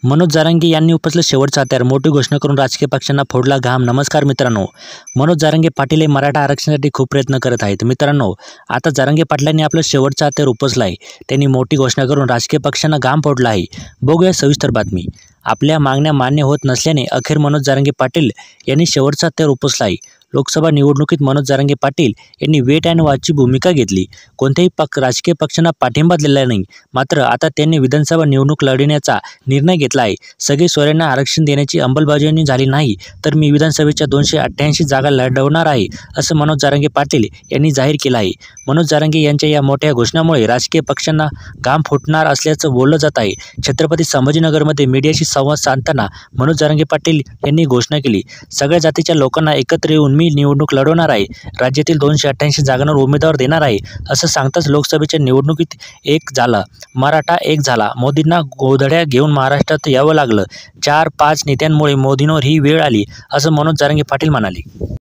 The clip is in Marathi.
मनोज जरांगे यांनी उपसलं शेवटचं हत्यार, मोठी घोषणा करून राजकीय पक्षांना फोडला घाम. नमस्कार मित्रांनो, मनोज जरांगे पाटील हे मराठा आरक्षणासाठी खूप प्रयत्न करत आहेत. मित्रांनो, आता जरांगे पाटलांनी आपलं शेवटचं हत्यार उपसलं आहे. त्यांनी मोठी घोषणा करून राजकीय पक्षांना घाम फोडला आहे. बघूया सविस्तर बातमी. आपल्या मागण्या मान्य होत नसल्याने अखेर मनोज जरांगे पाटील यांनी शेवटचं हत्यार उपसलं आहे. लोकसभा निवडणुकीत मनोज जरांगे पाटील यांनी वेट अँड वॉचची भूमिका घेतली. कोणत्याही राजकीय पक्षांना पाठिंबा दिलेला नाही. मात्र आता त्यांनी विधानसभा निवडणूक लढवण्याचा निर्णय घेतला आहे. सगळे सोयऱ्यांना आरक्षण देण्याची अंमलबजावणी झाली नाही तर मी विधानसभेच्या 288 जागा लढवणार आहे, असं मनोज जरांगे पाटील यांनी जाहीर केलं आहे. मनोज जरांगे यांच्या या मोठ्या घोषणामुळे राजकीय पक्षांना घाम फुटणार असल्याचं बोललं जात आहे. छत्रपती संभाजीनगरमध्ये मीडियाशी संवाद साधताना मनोज जरांगे पाटील यांनी घोषणा केली. सगळ्या जातीच्या लोकांना एकत्र येऊन मी निवडणूक लढवणार आहे. राज्यातील 288 जागांवर उमेदवार देणार आहे, असं सांगताच लोकसभेच्या निवडणुकीत एक झाला, मराठा एक झाला. मोदींना गोधड्या घेऊन महाराष्ट्रात यावं लागलं. 4-5 नेत्यांमुळे मोदींवर ही वेळ आली, असं मनोज जरांगे पाटील म्हणाले.